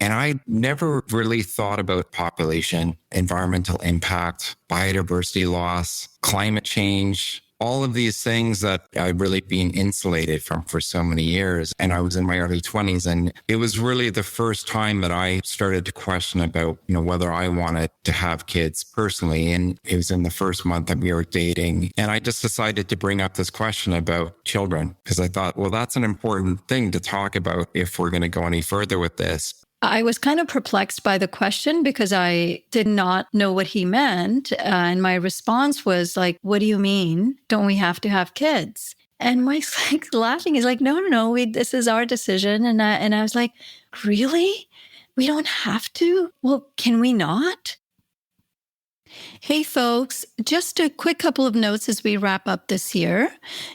And I never really thought about population, environmental impact, biodiversity loss, climate change, all of these things that I've really been insulated from for so many years. And I was in my early 20s. And it was really the first time that I started to question about, whether I wanted to have kids personally. And it was in the first month that we were dating. And I just decided to bring up this question about children because I thought, well, that's an important thing to talk about if we're going to go any further with this. I was kind of perplexed by the question because I did not know what he meant. And my response was like, what do you mean? Don't we have to have kids? And Mike's like laughing. He's like, no, this is our decision. And I was like, really? We don't have to? Well, can we not? Hey folks, just a quick couple of notes as we wrap up this year.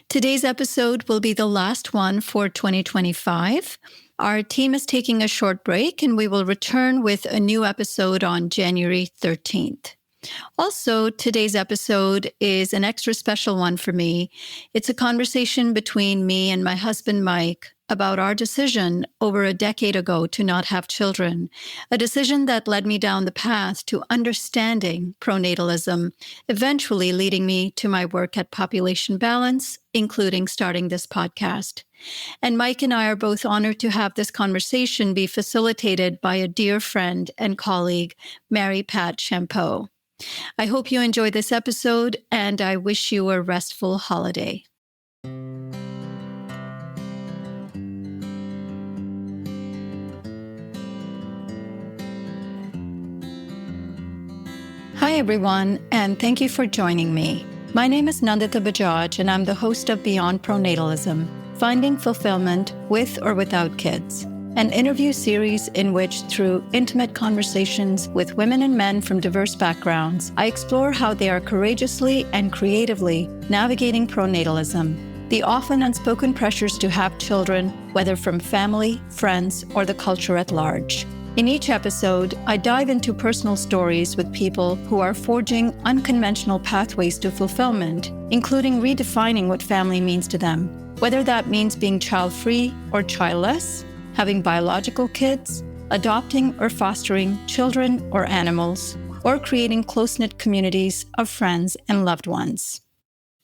Today's episode will be the last one for 2025. Our team is taking a short break and we will return with a new episode on January 13th. Also, today's episode is an extra special one for me. It's a conversation between me and my husband, Mike, about our decision over a decade ago to not have children, a decision that led me down the path to understanding pronatalism, eventually leading me to my work at Population Balance, including starting this podcast. And Mike and I are both honored to have this conversation be facilitated by a dear friend and colleague, Mary Pat Champeau. I hope you enjoy this episode, and I wish you a restful holiday. Hi, everyone, and thank you for joining me. My name is Nandita Bajaj, and I'm the host of Beyond Pronatalism, Finding Fulfillment with or Without Kids, an interview series in which, through intimate conversations with women and men from diverse backgrounds, I explore how they are courageously and creatively navigating pronatalism, the often unspoken pressures to have children, whether from family, friends, or the culture at large. In each episode, I dive into personal stories with people who are forging unconventional pathways to fulfillment, including redefining what family means to them, whether that means being child-free or childless, having biological kids, adopting or fostering children or animals, or creating close-knit communities of friends and loved ones.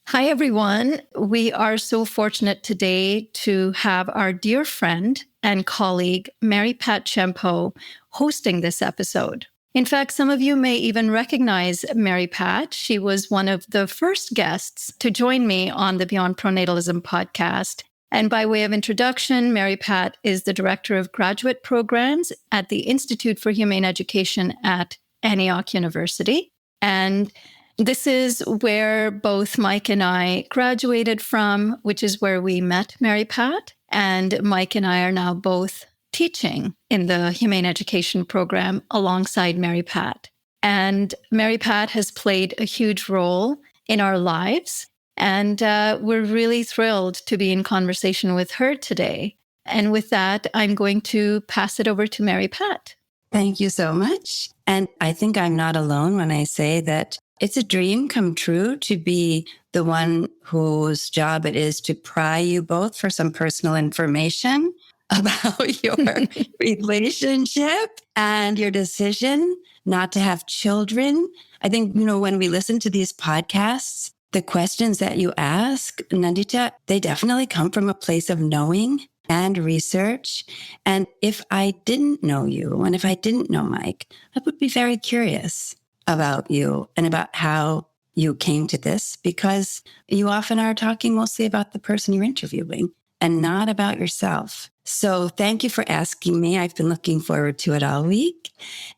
Hi, everyone. We are so fortunate today to have our dear friend and colleague, Mary Pat Champeau, hosting this episode. In fact, some of you may even recognize Mary Pat. She was one of the first guests to join me on the Beyond Pronatalism podcast. And by way of introduction, Mary Pat is the Director of Graduate Programs at the Institute for Humane Education at Antioch University. And this is where both Mike and I graduated from, which is where we met Mary Pat. And Mike and I are now both teaching in the Humane Education program alongside Mary Pat. And Mary Pat has played a huge role in our lives. And we're really thrilled to be in conversation with her today. And with that, I'm going to pass it over to Mary Pat. Thank you so much. And I think I'm not alone when I say that it's a dream come true to be the one whose job it is to pry you both for some personal information about your relationship and your decision not to have children. I think, when we listen to these podcasts, the questions that you ask, Nandita, they definitely come from a place of knowing and research. And if I didn't know you, and if I didn't know Mike, I would be very curious about you and about how you came to this, because you often are talking mostly about the person you're interviewing and not about yourself. So thank you for asking me. I've been looking forward to it all week.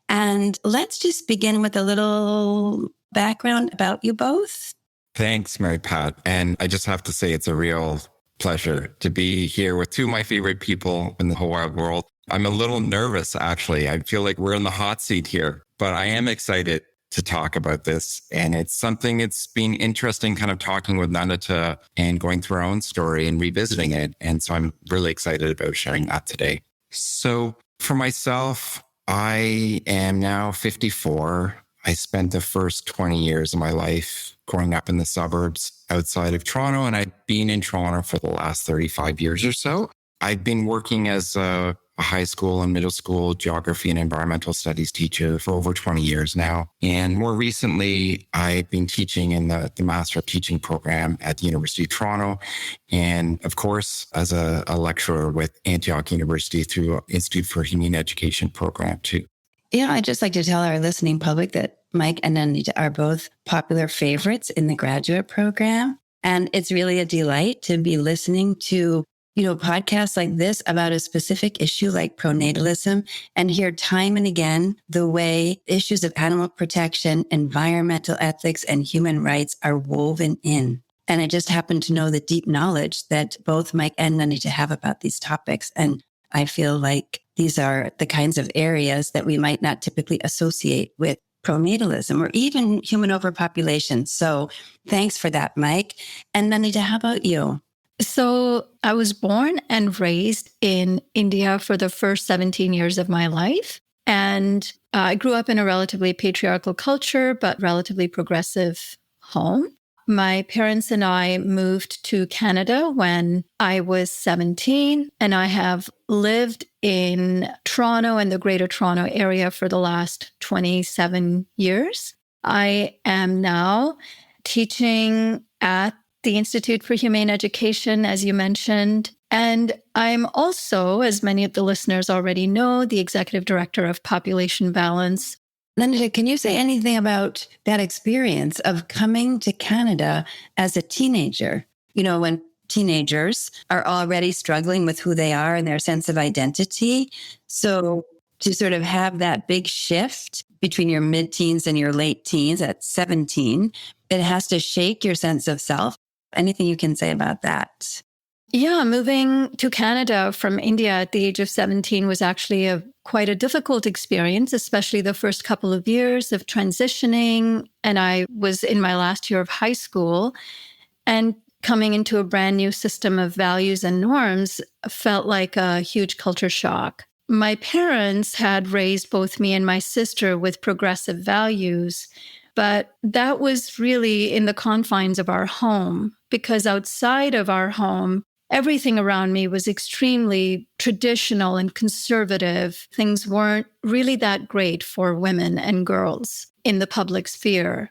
And let's just begin with a little background about you both. Thanks, Mary Pat. And I just have to say it's a real pleasure to be here with two of my favorite people in the whole wide world. I'm a little nervous, actually. I feel like we're in the hot seat here, but I am excited to talk about this. And it's something it's been interesting kind of talking with Nandita and going through our own story and revisiting it. And so I'm really excited about sharing that today. So for myself, I am now 54. I spent the first 20 years of my life growing up in the suburbs outside of Toronto, and I'd been in Toronto for the last 35 years or so. I've been working as a a high school and middle school geography and environmental studies teacher for over 20 years now. And more recently, I've been teaching in the Master of Teaching program at the University of Toronto. And of course, as a lecturer with Antioch University through Institute for Humane Education program too. Yeah, I'd just like to tell our listening public that Mike and Nandita are both popular favorites in the graduate program. And it's really a delight to be listening to, podcasts like this about a specific issue like pronatalism and hear time and again the way issues of animal protection, environmental ethics, and human rights are woven in. And I just happen to know the deep knowledge that both Mike and Nandita have about these topics. And I feel like these are the kinds of areas that we might not typically associate with pronatalism or even human overpopulation. So thanks for that, Mike. And Nandita, how about you? So I was born and raised in India for the first 17 years of my life. And I grew up in a relatively patriarchal culture, but relatively progressive home. My parents and I moved to Canada when I was 17, and I have lived in Toronto and the Greater Toronto area for the last 27 years. I am now teaching at the Institute for Humane Education, as you mentioned. And I'm also, as many of the listeners already know, the executive director of Population Balance. Nandita, can you say anything about that experience of coming to Canada as a teenager? When teenagers are already struggling with who they are and their sense of identity. So to sort of have that big shift between your mid-teens and your late teens at 17, it has to shake your sense of self. Anything you can say about that? Yeah, moving to Canada from India at the age of 17 was actually quite a difficult experience, especially the first couple of years of transitioning. And I was in my last year of high school, and coming into a brand new system of values and norms felt like a huge culture shock. My parents had raised both me and my sister with progressive values, but that was really in the confines of our home, because outside of our home, everything around me was extremely traditional and conservative. Things weren't really that great for women and girls in the public sphere.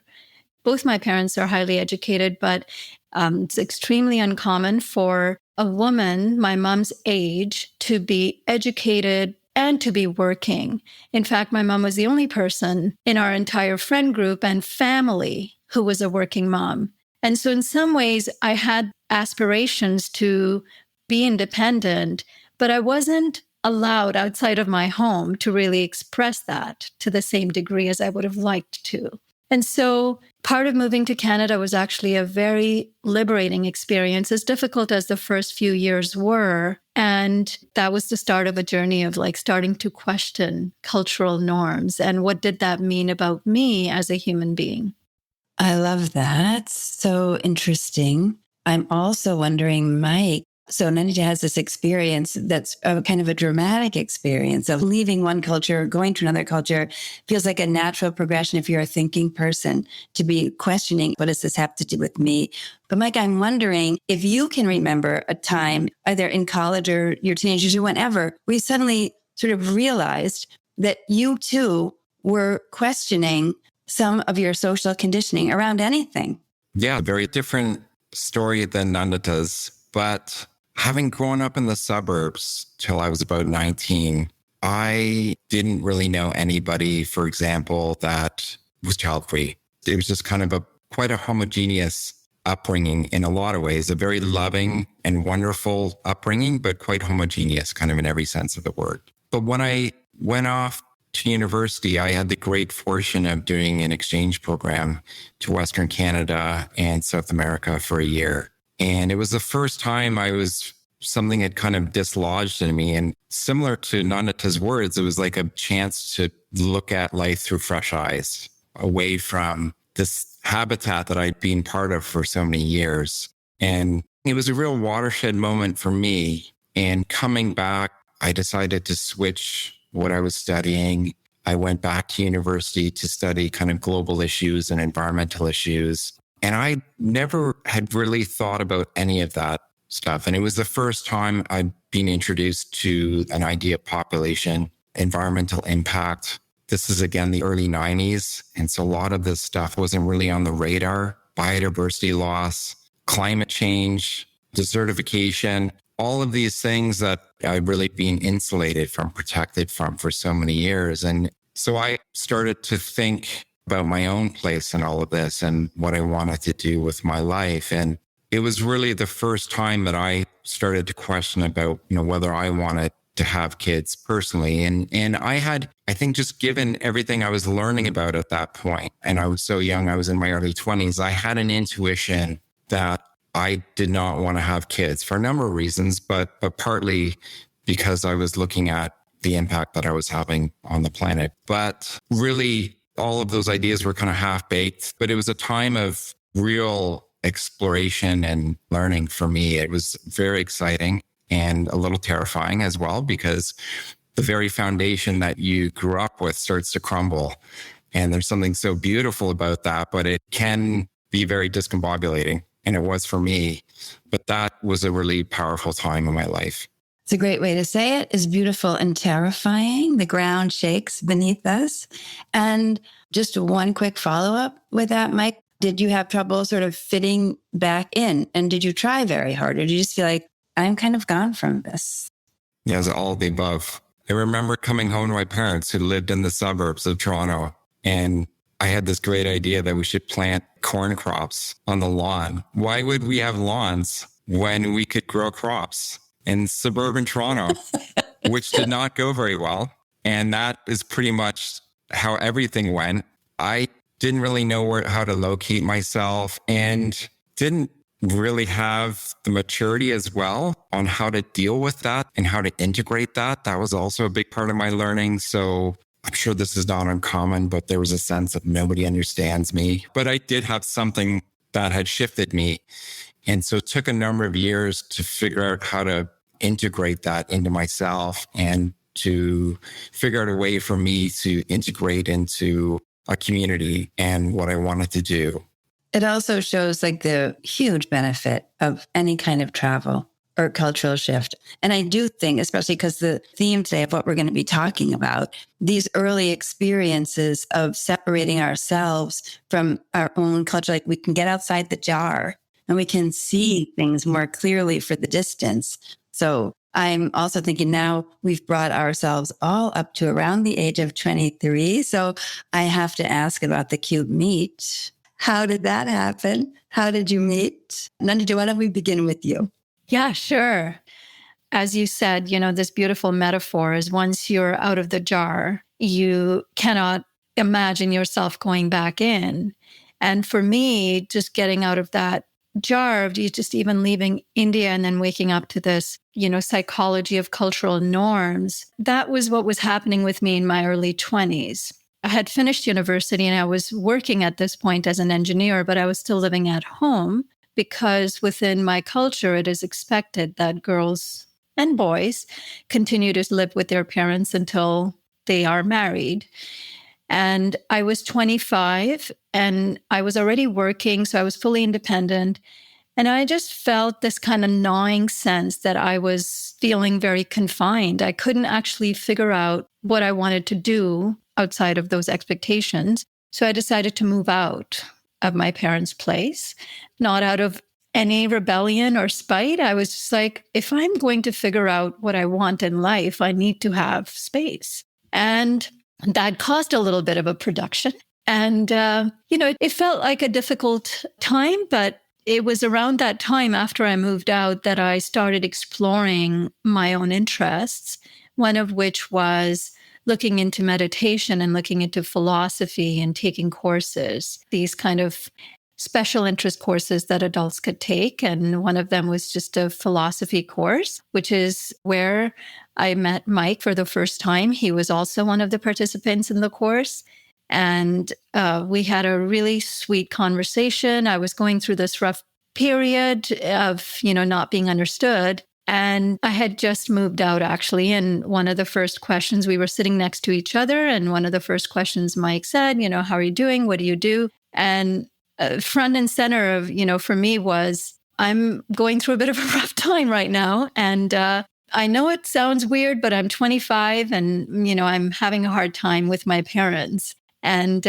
Both my parents are highly educated, but it's extremely uncommon for a woman my mom's age to be educated and to be working. In fact, my mom was the only person in our entire friend group and family who was a working mom. And so in some ways, I had aspirations to be independent, but I wasn't allowed outside of my home to really express that to the same degree as I would have liked to. And so part of moving to Canada was actually a very liberating experience, as difficult as the first few years were. And that was the start of a journey of starting to question cultural norms and what did that mean about me as a human being. I love that. So interesting. I'm also wondering, Mike, so Nandita has this experience that's a kind of a dramatic experience of leaving one culture, going to another culture. Feels like a natural progression if you're a thinking person to be questioning, what does this have to do with me? But Mike, I'm wondering if you can remember a time, either in college or your teenagers or whenever, we suddenly sort of realized that you too were questioning some of your social conditioning around anything. Yeah, very different story than Nandita's, but having grown up in the suburbs till I was about 19, I didn't really know anybody, for example, that was childfree. It was just kind of quite a homogeneous upbringing in a lot of ways, a very loving and wonderful upbringing, but quite homogeneous kind of in every sense of the word. But when I went off to university, I had the great fortune of doing an exchange program to Western Canada and South America for a year. And it was the first time something had kind of dislodged in me. And similar to Nandita's words, it was like a chance to look at life through fresh eyes, away from this habitat that I'd been part of for so many years. And it was a real watershed moment for me. And coming back, I decided to switch what I was studying. I went back to university to study kind of global issues and environmental issues. And I never had really thought about any of that stuff. And it was the first time I'd being introduced to an idea of population, environmental impact. This is again the early 90s. And so a lot of this stuff wasn't really on the radar. Biodiversity loss, climate change, desertification, all of these things that I've really been insulated from, protected from for so many years. And so I started to think about my own place in all of this and what I wanted to do with my life. And it was really the first time that I started to question about, whether I wanted to have kids personally. And I had, I think, just given everything I was learning about at that point, and I was so young, I was in my early 20s, I had an intuition that I did not want to have kids for a number of reasons, but partly because I was looking at the impact that I was having on the planet. But really, all of those ideas were kind of half-baked, but it was a time of real exploration and learning for me. It was very exciting and a little terrifying as well, because the very foundation that you grew up with starts to crumble. And there's something so beautiful about that, but it can be very discombobulating. And it was for me. But that was a really powerful time in my life. It's a great way to say it. It's beautiful and terrifying. The ground shakes beneath us. And just one quick follow-up with that, Mike. Did you have trouble sort of fitting back in? And did you try very hard? Or did you just feel like, I'm kind of gone from this? Yeah, it was all of the above. I remember coming home to my parents who lived in the suburbs of Toronto. And I had this great idea that we should plant corn crops on the lawn. Why would we have lawns when we could grow crops in suburban Toronto, which did not go very well? And that is pretty much how everything went. I didn't really know how to locate myself and didn't really have the maturity as well on how to deal with that and how to integrate that. That was also a big part of my learning. So I'm sure this is not uncommon, but there was a sense of nobody understands me. But I did have something that had shifted me. And so it took a number of years to figure out how to integrate that into myself and to figure out a way for me to integrate into a community and what I wanted to do. It also shows like the huge benefit of any kind of travel or cultural shift. And I do think, especially because the theme today of what we're going to be talking about, these early experiences of separating ourselves from our own culture, like we can get outside the jar and we can see things more clearly for the distance. So I'm also thinking now we've brought ourselves all up to around the age of 23. So I have to ask about the cute meet. How did that happen? How did you meet? Nandita, why don't we begin with you? Yeah, sure. As you said, this beautiful metaphor is once you're out of the jar, you cannot imagine yourself going back in. And for me, just getting out of that jar of just even leaving India and then waking up to this, psychology of cultural norms, that was what was happening with me in my early 20s. I had finished university and I was working at this point as an engineer, but I was still living at home because within my culture, it is expected that girls and boys continue to live with their parents until they are married. And I was 25 and I was already working, so I was fully independent. And I just felt this kind of gnawing sense that I was feeling very confined. I couldn't actually figure out what I wanted to do outside of those expectations. So I decided to move out of my parents' place, not out of any rebellion or spite. I was just like, if I'm going to figure out what I want in life, I need to have space. And that caused a little bit of a production. And, it felt like a difficult time, but it was around that time after I moved out that I started exploring my own interests, one of which was looking into meditation and looking into philosophy and taking courses, these kind of special interest courses that adults could take. And one of them was just a philosophy course, which is where I met Mike for the first time. He was also one of the participants in the course. And we had a really sweet conversation. I was going through this rough period of, not being understood. And I had just moved out, actually. And one of the first questions, we were sitting next to each other. And one of the first questions Mike said, how are you doing? What do you do? And front and center of, for me was, I'm going through a bit of a rough time right now. And I know it sounds weird, but I'm 25 and, I'm having a hard time with my parents. And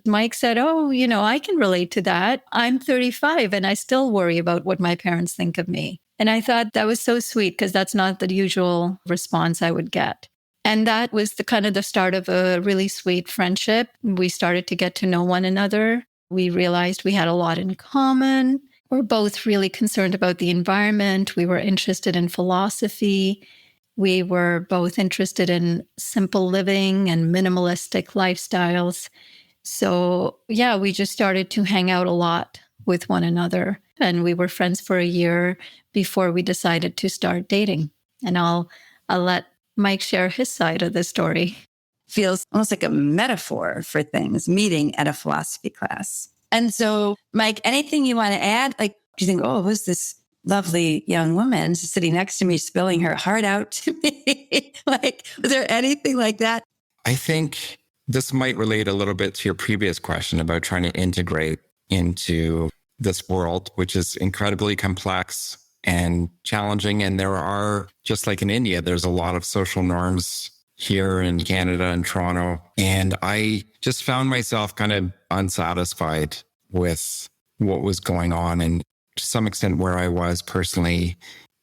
Mike said, oh, I can relate to that. I'm 35 and I still worry about what my parents think of me. And I thought that was so sweet because that's not the usual response I would get. And that was the kind of the start of a really sweet friendship. We started to get to know one another. We realized we had a lot in common. We're both really concerned about the environment. We were interested in philosophy. We were both interested in simple living and minimalistic lifestyles. So, yeah, we just started to hang out a lot with one another. And we were friends for a year before we decided to start dating. And I'll let Mike share his side of the story. Feels almost like a metaphor for things, meeting at a philosophy class. And so, Mike, anything you want to add? Like, do you think, oh, who's this lovely young woman sitting next to me, spilling her heart out to me? Like, was there anything like that? I think this might relate a little bit to your previous question about trying to integrate into this world, which is incredibly complex and challenging. And there are, just like in India, there's a lot of social norms here in Canada and Toronto. And I just found myself kind of unsatisfied with what was going on. And to some extent where I was personally,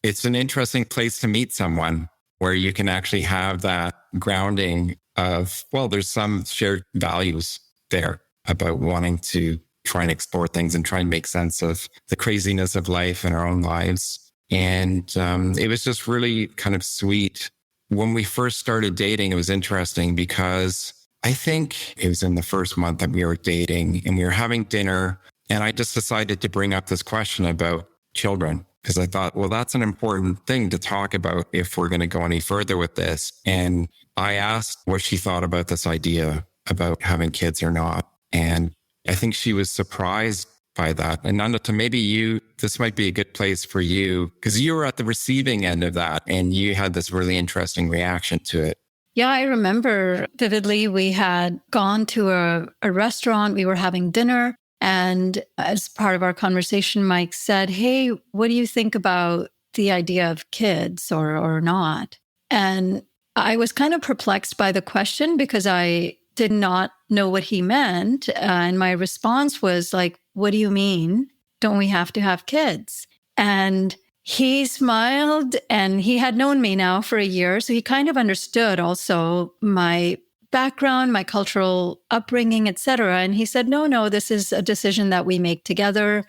it's an interesting place to meet someone where you can actually have that grounding of, well, there's some shared values there about wanting to try and explore things and try and make sense of the craziness of life in our own lives. And it was just really kind of sweet. When we first started dating, it was interesting because I think it was in the first month that we were dating and we were having dinner. And I just decided to bring up this question about children because I thought, well, that's an important thing to talk about if we're going to go any further with this. And I asked what she thought about this idea about having kids or not. And I think she was surprised by that. And Nandita, maybe this might be a good place for you because you were at the receiving end of that and you had this really interesting reaction to it. Yeah, I remember vividly we had gone to a restaurant. We were having dinner. And as part of our conversation, Mike said, hey, what do you think about the idea of kids or not? And I was kind of perplexed by the question because I did not know what he meant. And my response was like, what do you mean? Don't we have to have kids? And he smiled and he had known me now for a year. So he kind of understood also my background, my cultural upbringing, etc. And he said, no, this is a decision that we make together.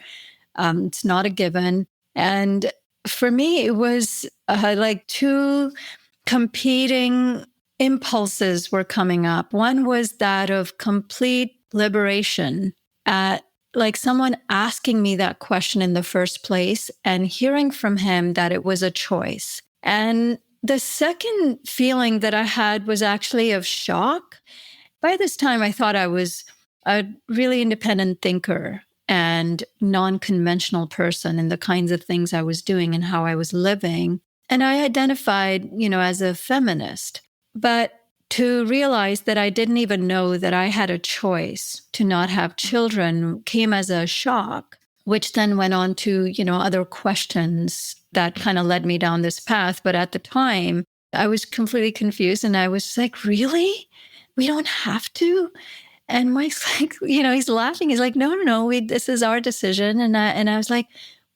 It's not a given. And for me, it was like two competing impulses were coming up. One was that of complete liberation at like someone asking me that question in the first place and hearing from him that it was a choice. And the second feeling that I had was actually of shock. By this time, I thought I was a really independent thinker and non-conventional person in the kinds of things I was doing and how I was living. And I identified, as a feminist. But to realize that I didn't even know that I had a choice to not have children came as a shock, which then went on to, other questions that kind of led me down this path. But at the time, I was completely confused and I was like, really? We don't have to? And Mike's like, he's laughing. He's like, no, this is our decision. And I was like,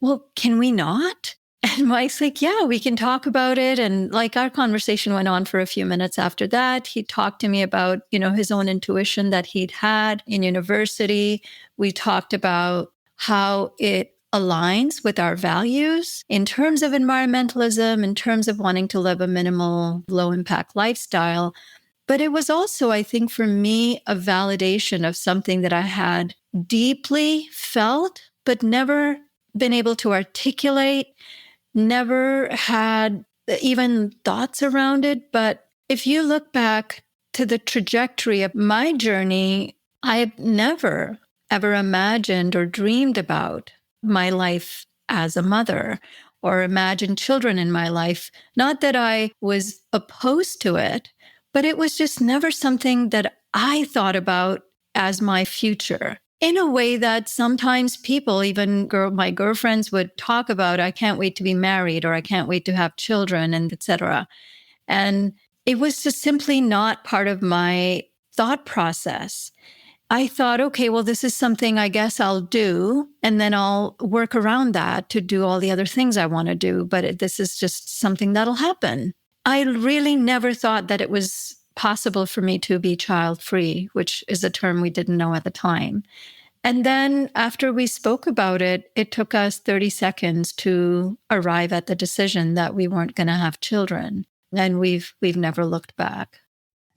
well, can we not? And Mike's like, yeah, we can talk about it. And like our conversation went on for a few minutes after that. He talked to me about, his own intuition that he'd had in university. We talked about how it aligns with our values in terms of environmentalism, in terms of wanting to live a minimal, low impact lifestyle. But it was also, I think, for me, a validation of something that I had deeply felt, but never been able to articulate, never had even thoughts around it. But if you look back to the trajectory of my journey, I've never, ever imagined or dreamed about my life as a mother or imagined children in my life. Not that I was opposed to it, but it was just never something that I thought about as my future. in a way that sometimes people, even my girlfriends would talk about, I can't wait to be married, or I can't wait to have children, and etc. And it was just simply not part of my thought process. I thought, okay, well, this is something I guess I'll do, and then I'll work around that to do all the other things I want to do. But this is just something that'll happen. I really never thought that it was possible for me to be child-free, which is a term we didn't know at the time. And then after we spoke about it, it took us 30 seconds to arrive at the decision that we weren't going to have children. And we've never looked back.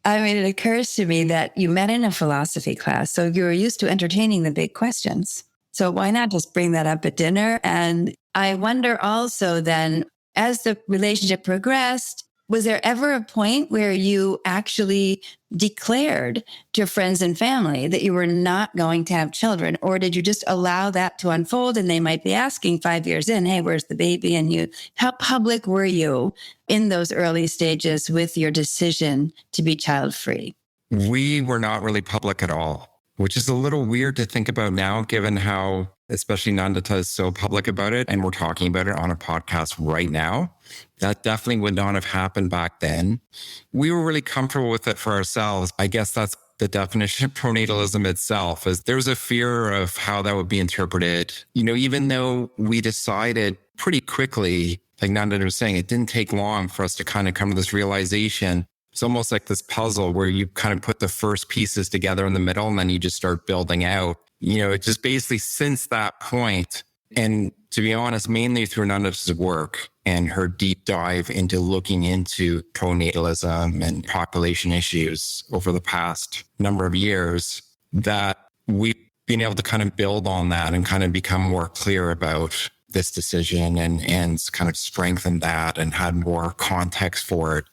I mean, it occurs to me that you met in a philosophy class, so you were used to entertaining the big questions. So why not just bring that up at dinner? And I wonder also then, as the relationship progressed, was there ever a point where you actually declared to your friends and family that you were not going to have children? Or did you just allow that to unfold, and they might be asking 5 years in, hey, where's the baby? And how public were you in those early stages with your decision to be child-free? We were not really public at all, which is a little weird to think about now, given how, especially Nandita is so public about it, and we're talking about it on a podcast right now. That definitely would not have happened back then. We were really comfortable with it for ourselves. I guess that's the definition of pronatalism itself, is there's a fear of how that would be interpreted. Even though we decided pretty quickly, like Nandita was saying, it didn't take long for us to kind of come to this realization. It's almost like this puzzle where you kind of put the first pieces together in the middle, and then you just start building out. It just basically since that point, and to be honest, mainly through Nandita's work and her deep dive into looking into pronatalism and population issues over the past number of years, that we've been able to kind of build on that and kind of become more clear about this decision and kind of strengthen that and had more context for it.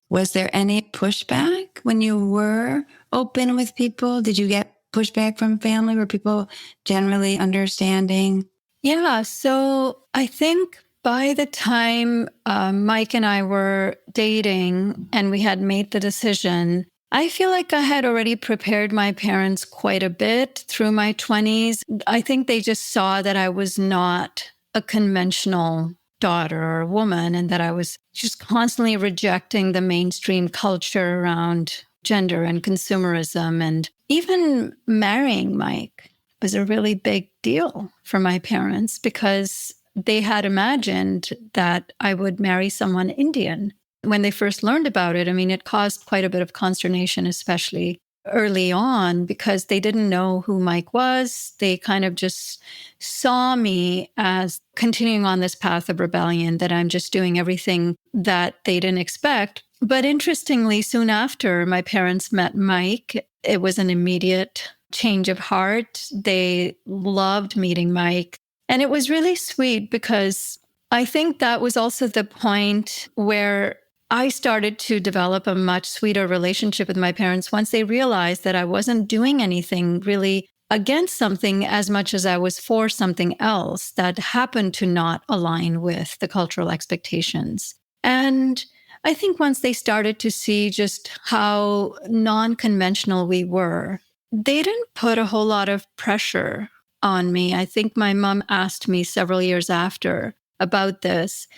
Was there any pushback when you were open with people? Did you get pushback from family? Were people generally understanding? Yeah. So I think by the time Mike and I were dating and we had made the decision, I feel like I had already prepared my parents quite a bit through my 20s. I think they just saw that I was not a conventional daughter or woman, and that I was just constantly rejecting the mainstream culture around gender and consumerism. And even marrying Mike was a really big deal for my parents, because they had imagined that I would marry someone Indian. When they first learned about it, it caused quite a bit of consternation, especially early on, because they didn't know who Mike was. They kind of just saw me as continuing on this path of rebellion, that I'm just doing everything that they didn't expect. But interestingly, soon after my parents met Mike, it was an immediate change of heart. They loved meeting Mike. And it was really sweet, because I think that was also the point where I started to develop a much sweeter relationship with my parents once they realized that I wasn't doing anything really against something as much as I was for something else that happened to not align with the cultural expectations. And I think once they started to see just how non-conventional we were, they didn't put a whole lot of pressure on me. I think my mom asked me several years after about this.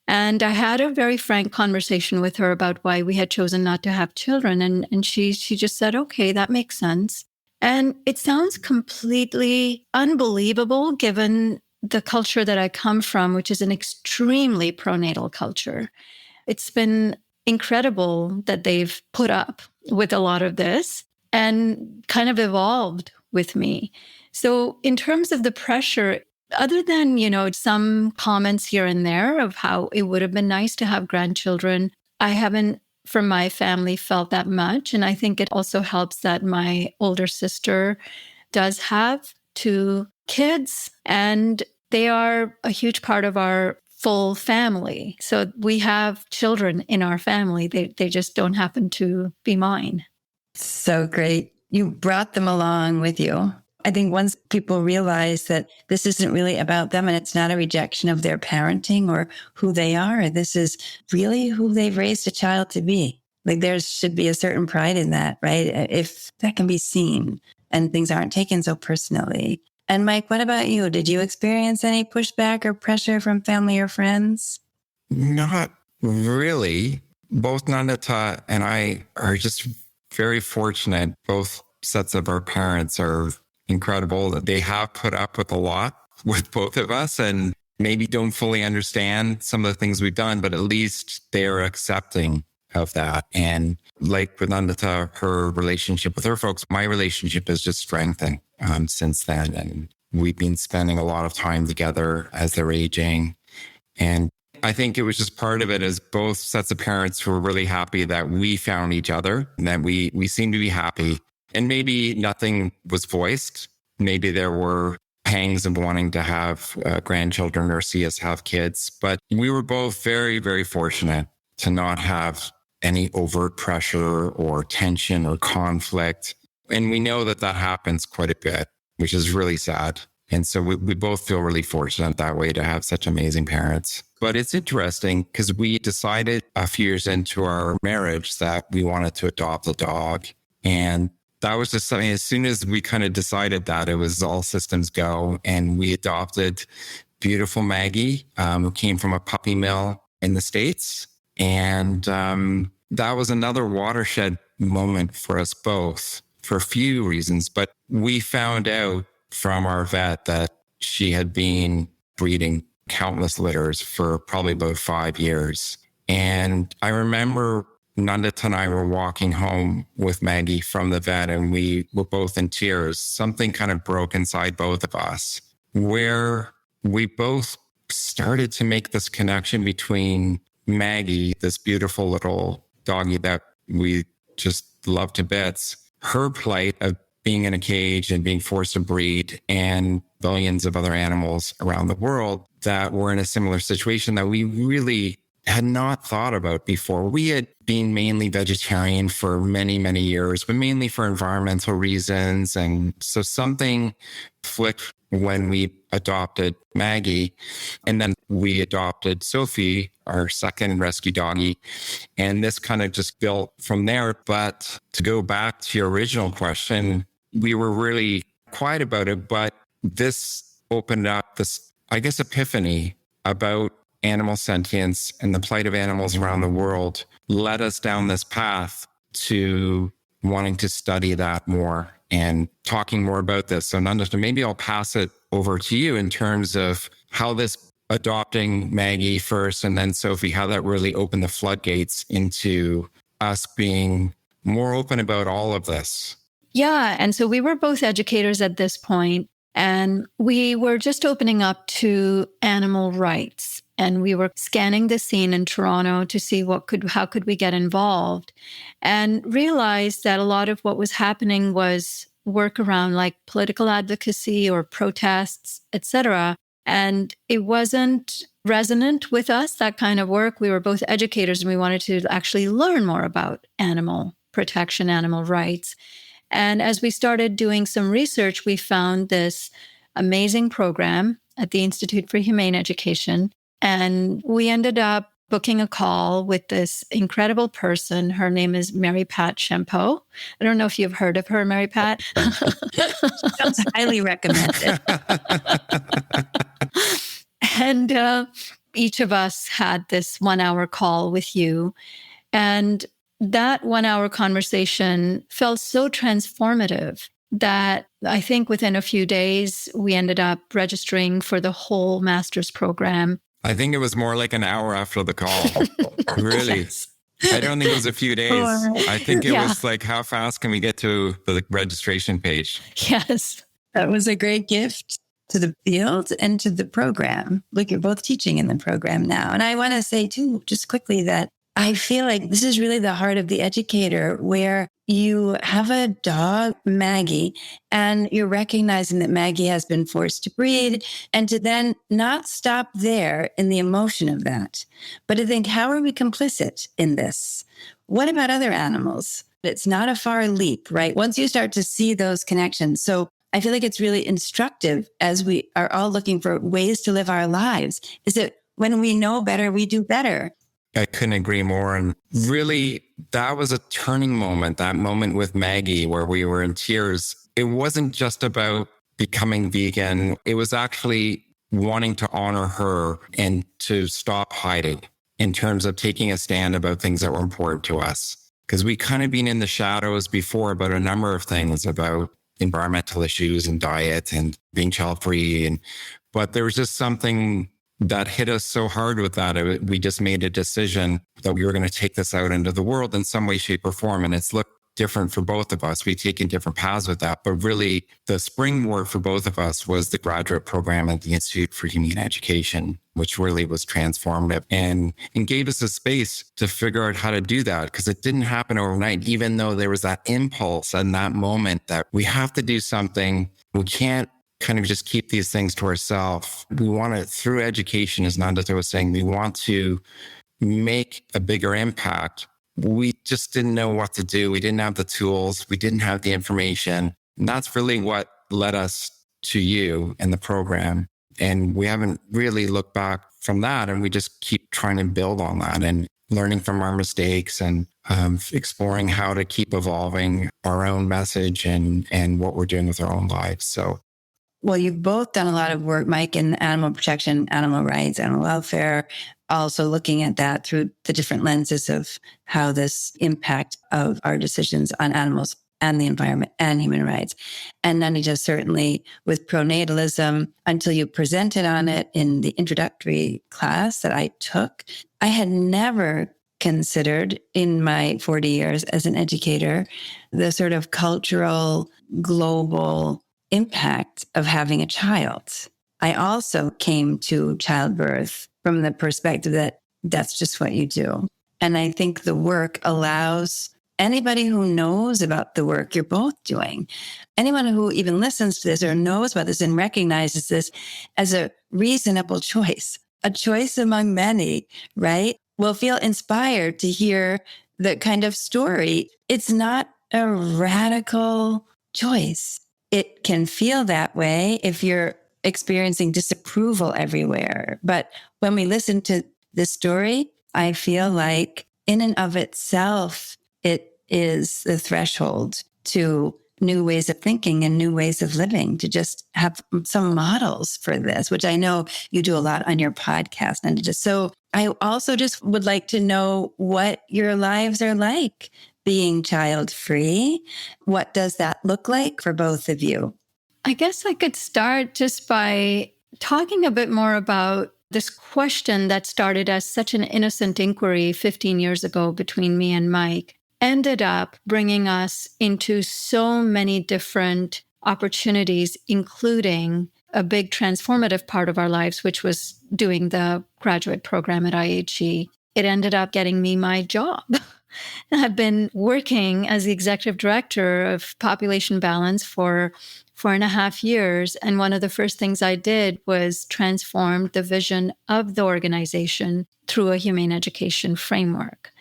And I had a very frank conversation with her about why we had chosen not to have children. And she just said, okay, that makes sense. And it sounds completely unbelievable given the culture that I come from, which is an extremely pronatal culture. It's been incredible that they've put up with a lot of this and kind of evolved with me. So in terms of the pressure, other than, some comments here and there of how it would have been nice to have grandchildren, I haven't, from my family, felt that much. And I think it also helps that my older sister does have 2 kids, and they are a huge part of our full family. So we have children in our family. They just don't happen to be mine. So great. You brought them along with you. I think once people realize that this isn't really about them and it's not a rejection of their parenting or who they are, this is really who they've raised a child to be. Like there should be a certain pride in that, right? If that can be seen and things aren't taken so personally. And Mike, what about you? Did you experience any pushback or pressure from family or friends? Not really. Both Nandita and I are just very fortunate. Both sets of our parents are incredible that they have put up with a lot with both of us and maybe don't fully understand some of the things we've done, but at least they're accepting of that. And like with Nandita, her relationship with her folks, my relationship has just strengthened since then. And we've been spending a lot of time together as they're aging. And I think it was just part of it as both sets of parents who were really happy that we found each other and that we seemed to be happy. And maybe nothing was voiced. Maybe there were pangs of wanting to have grandchildren or see us have kids. But we were both very, very fortunate to not have any overt pressure or tension or conflict. And we know that that happens quite a bit, which is really sad. And so we both feel really fortunate that way to have such amazing parents. But it's interesting because we decided a few years into our marriage that we wanted to adopt a dog. And that was just something, as soon as we kind of decided that, it was all systems go. And we adopted beautiful Maggie, who came from a puppy mill in the States. And that was another watershed moment for us both for a few reasons. But we found out from our vet that she had been breeding countless litters for probably about 5 years. And I remember Nandita and I were walking home with Maggie from the vet, and we were both in tears. Something kind of broke inside both of us, where we both started to make this connection between Maggie, this beautiful little doggie that we just love to bits, her plight of being in a cage and being forced to breed, and billions of other animals around the world that were in a similar situation that we really had not thought about before. We had been mainly vegetarian for many, many years, but mainly for environmental reasons. And so something flicked when we adopted Maggie, and then we adopted Sophie, our second rescue doggie. And this kind of just built from there. But to go back to your original question, we were really quiet about it, but this opened up this, I guess, epiphany about animal sentience and the plight of animals around the world, led us down this path to wanting to study that more and talking more about this. So Nandita, maybe I'll pass it over to you in terms of how this adopting Maggie first and then Sophie, how that really opened the floodgates into us being more open about all of this. Yeah. And so we were both educators at this point, and we were just opening up to animal rights. And we were scanning the scene in Toronto to see how could we get involved, and realized that a lot of what was happening was work around like political advocacy or protests, etc. And it wasn't resonant with us, that kind of work. We were both educators and we wanted to actually learn more about animal protection, animal rights. And as we started doing some research, we found this amazing program at the Institute for Humane Education. And we ended up booking a call with this incredible person. Her name is Mary Pat Champeau. I don't know if you've heard of her, Mary Pat. Sounds highly recommended. And each of us had this 1-hour call with you. And that 1-hour conversation felt so transformative that I think within a few days, we ended up registering for the whole master's program. I think it was more like an hour after the call. Really. Yes. I don't think it was a few days. I think it was like, how fast can we get to the registration page? Yes. That was a great gift to the field and to the program. Look, you're both teaching in the program now. And I want to say too, just quickly, that I feel like this is really the heart of the educator, where you have a dog, Maggie, and you're recognizing that Maggie has been forced to breed, and to then not stop there in the emotion of that, but to think, how are we complicit in this? What about other animals? It's not a far leap, right? Once you start to see those connections. So I feel like it's really instructive as we are all looking for ways to live our lives, is that when we know better, we do better. I couldn't agree more. And really, that was a turning moment, that moment with Maggie where we were in tears. It wasn't just about becoming vegan. It was actually wanting to honor her and to stop hiding in terms of taking a stand about things that were important to us. Because we kind of been in the shadows before about a number of things, about environmental issues and diet and being child-free. But there was just something that hit us so hard with that. We just made a decision that we were going to take this out into the world in some way, shape, or form. And it's looked different for both of us. We've taken different paths with that. But really, the springboard for both of us was the graduate program at the Institute for Humane Education, which really was transformative and gave us a space to figure out how to do that, because it didn't happen overnight, even though there was that impulse in that moment that we have to do something. We can't kind of just keep these things to ourselves. We want to, through education, as Nandita was saying, we want to make a bigger impact. We just didn't know what to do. We didn't have the tools. We didn't have the information. And that's really what led us to you and the program. And we haven't really looked back from that. And we just keep trying to build on that and learning from our mistakes and exploring how to keep evolving our own message and what we're doing with our own lives. So, well, you've both done a lot of work, Mike, in animal protection, animal rights, animal welfare, also looking at that through the different lenses of how this impact of our decisions on animals and the environment and human rights. And Nandita, certainly with pronatalism, until you presented on it in the introductory class that I took, I had never considered in my 40 years as an educator the sort of cultural, global impact of having a child. I also came to childbirth from the perspective that that's just what you do. And I think the work allows anybody who knows about the work you're both doing, anyone who even listens to this or knows about this and recognizes this as a reasonable choice, a choice among many, right, will feel inspired to hear the kind of story. It's not a radical choice. It can feel that way if you're experiencing disapproval everywhere. But when we listen to this story, I feel like in and of itself, it is the threshold to new ways of thinking and new ways of living, to just have some models for this, which I know you do a lot on your podcast. And just so I also just would like to know what your lives are like being child-free. What does that look like for both of you? I guess I could start just by talking a bit more about this question that started as such an innocent inquiry 15 years ago between me and Mike, ended up bringing us into so many different opportunities, including a big transformative part of our lives, which was doing the graduate program at IHE. It ended up getting me my job. I've been working as the executive director of population balance for 4.5 years. And one of the first things I did was transform the vision of the organization through a humane education framework.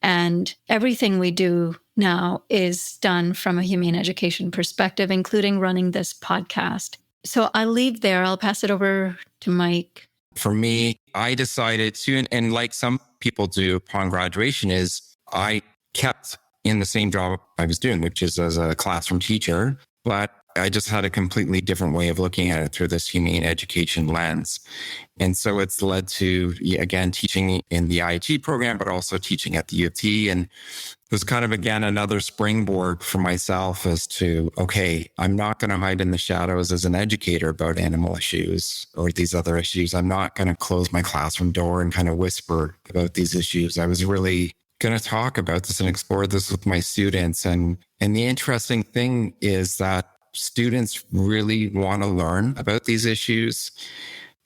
And everything we do now is done from a humane education perspective, including running this podcast. So I'll leave there. I'll pass it over to Mike. For me, I decided to, and like some people do upon graduation, is I kept in the same job I was doing, which is as a classroom teacher, but I just had a completely different way of looking at it through this humane education lens. And so it's led to, again, teaching in the IHE program, but also teaching at the U of T. And it was kind of, again, another springboard for myself as to, okay, I'm not going to hide in the shadows as an educator about animal issues or these other issues. I'm not going to close my classroom door and kind of whisper about these issues. I was really going to talk about this and explore this with my students. And the interesting thing is that students really want to learn about these issues.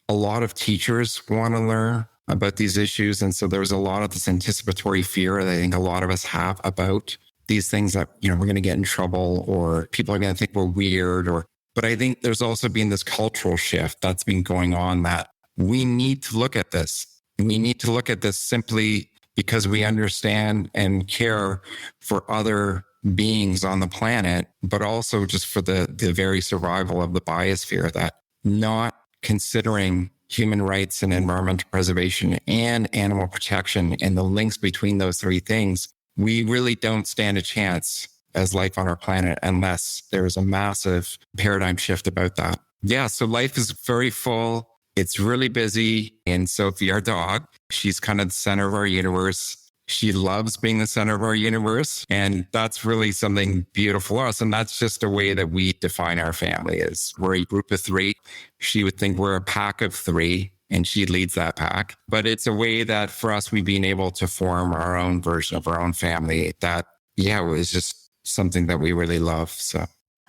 A lot of teachers want to learn about these issues. And so there's a lot of this anticipatory fear that I think a lot of us have about these things that, we're going to get in trouble or people are going to think we're weird but I think there's also been this cultural shift that's been going on that we need to look at this. We need to look at this simply because we understand and care for other beings on the planet, but also just for the very survival of the biosphere, that not considering human rights and environmental preservation and animal protection and the links between those three things we really don't stand a chance as life on our planet unless there's a massive paradigm shift about that. Yeah. So life is very full. It's really busy. And Sophie, our dog, she's kind of the center of our universe. She loves being the center of our universe. And that's really something beautiful for us. And that's just a way that we define our family is we're a group of three. She would think we're a pack of three and she leads that pack. But it's a way that for us, we've been able to form our own version of our own family that, yeah, was just something that we really love. So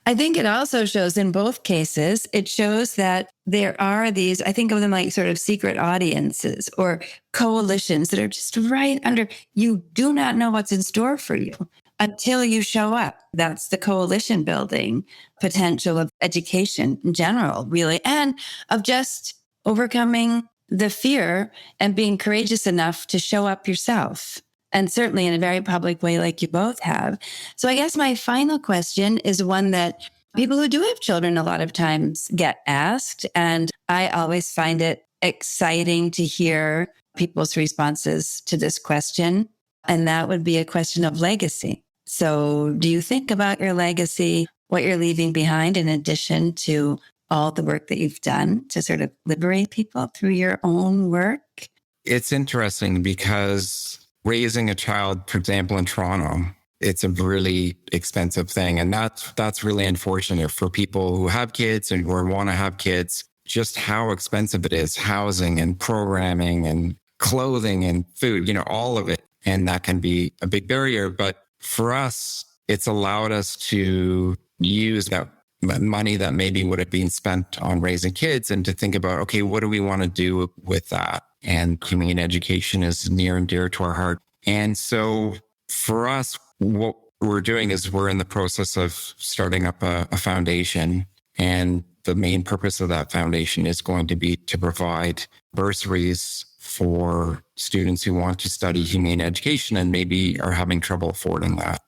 I think it also shows in both cases, it shows that there are these, I think of them like sort of secret audiences or coalitions that are just right under, you do not know what's in store for you until you show up. That's the coalition building potential of education in general, really, and of just overcoming the fear and being courageous enough to show up yourself. And certainly in a very public way, like you both have. So I guess my final question is one that people who do have children a lot of times get asked. And I always find it exciting to hear people's responses to this question. And that would be a question of legacy. So do you think about your legacy, what you're leaving behind, in addition to all the work that you've done to sort of liberate people through your own work? It's interesting because raising a child, for example, in Toronto, it's a really expensive thing. And that's really unfortunate for people who have kids and who want to have kids, just how expensive it is, housing and programming and clothing and food, all of it. And that can be a big barrier. But for us, it's allowed us to use that money that maybe would have been spent on raising kids and to think about, okay, what do we want to do with that? And community education is near and dear to our heart. And so for us, what we're doing is we're in the process of starting up a foundation. And the main purpose of that foundation is going to be to provide bursaries for students who want to study humane education and maybe are having trouble affording that.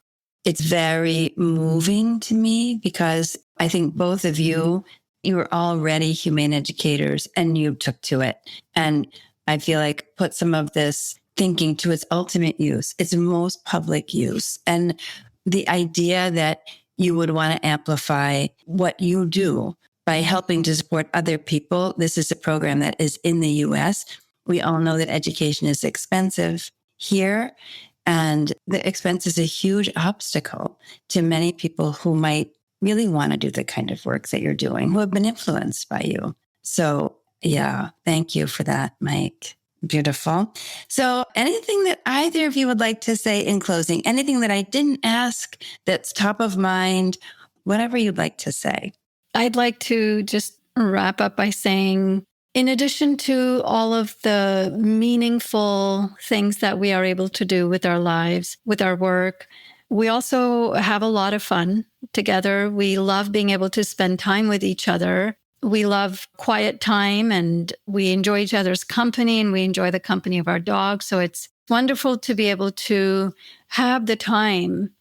It's very moving to me because I think both of you were already humane educators and you took to it. And I feel like put some of this thinking to its ultimate use, its most public use. And the idea that you would want to amplify what you do by helping to support other people. This is a program that is in the US. We all know that education is expensive here. And the expense is a huge obstacle to many people who might really want to do the kind of work that you're doing, who have been influenced by you. So yeah, thank you for that, Mike. Beautiful. So anything that either of you would like to say in closing, anything that I didn't ask that's top of mind, whatever you'd like to say. I'd like to just wrap up by saying, in addition to all of the meaningful things that we are able to do with our lives, with our work, we also have a lot of fun together. We love being able to spend time with each other. We love quiet time and we enjoy each other's company and we enjoy the company of our dogs. So it's wonderful to be able to have the time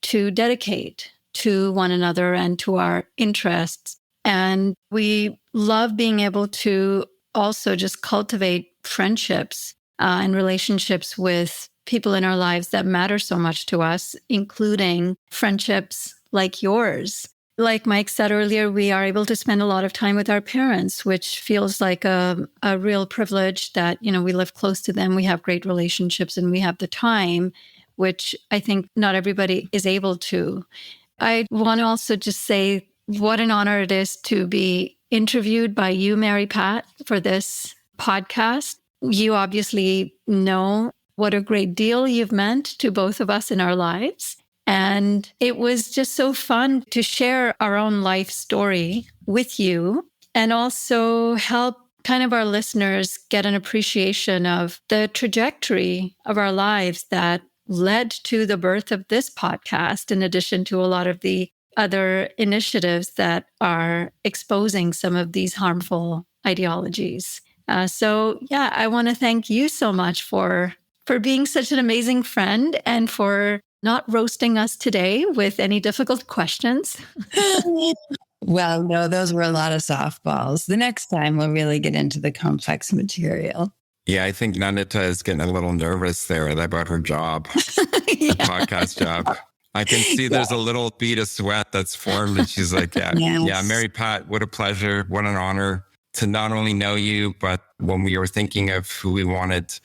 to dedicate to one another and to our interests. And we love being able to also just cultivate friendships and relationships with people in our lives that matter so much to us, including friendships like yours. Like Mike said earlier, we are able to spend a lot of time with our parents, which feels like a real privilege that, we live close to them. We have great relationships and we have the time, which I think not everybody is able to. I want to also just say what an honor it is to be interviewed by you, Mary Pat, for this podcast. You obviously know what a great deal you've meant to both of us in our lives. And it was just so fun to share our own life story with you and also help kind of our listeners get an appreciation of the trajectory of our lives that led to the birth of this podcast, in addition to a lot of the other initiatives that are exposing some of these harmful ideologies. So I want to thank you so much for being such an amazing friend and for not roasting us today with any difficult questions. Well, no, those were a lot of softballs. The next time we'll really get into the complex material. Yeah, I think Nandita is getting a little nervous there about her job, the podcast job. I can see there's a little bead of sweat that's formed, and she's like, yeah, Mary Pat, what a pleasure. What an honor to not only know you, but when we were thinking of who we wanted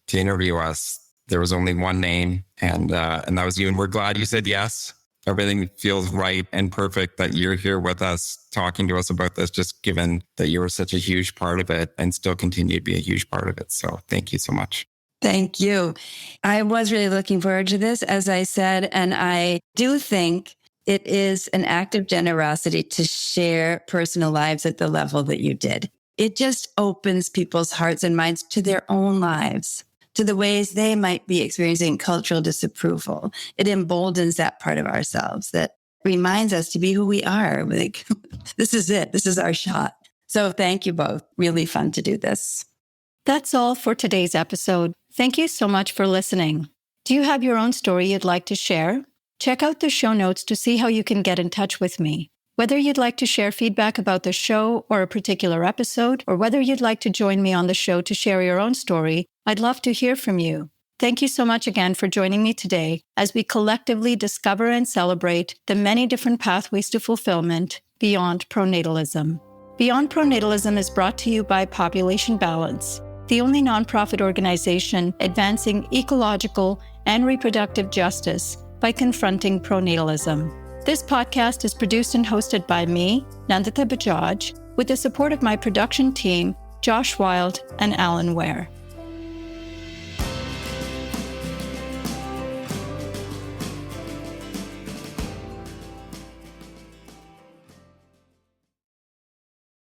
to interview us, there was only one name, and that was you. And we're glad you said yes. Everything feels right and perfect that you're here with us, talking to us about this, just given that you were such a huge part of it and still continue to be a huge part of it. So thank you so much. Thank you. I was really looking forward to this, as I said, and I do think it is an act of generosity to share personal lives at the level that you did. It just opens people's hearts and minds to their own lives, to the ways they might be experiencing cultural disapproval. It emboldens that part of ourselves that reminds us to be who we are. Like, this is it. This is our shot. So thank you both. Really fun to do this. That's all for today's episode. Thank you so much for listening. Do you have your own story you'd like to share? Check out the show notes to see how you can get in touch with me. Whether you'd like to share feedback about the show or a particular episode, or whether you'd like to join me on the show to share your own story, I'd love to hear from you. Thank you so much again for joining me today as we collectively discover and celebrate the many different pathways to fulfillment beyond pronatalism. Beyond Pronatalism is brought to you by Population Balance, the only nonprofit organization advancing ecological and reproductive justice by confronting pronatalism. This podcast is produced and hosted by me, Nandita Bajaj, with the support of my production team, Josh Wild and Alan Ware.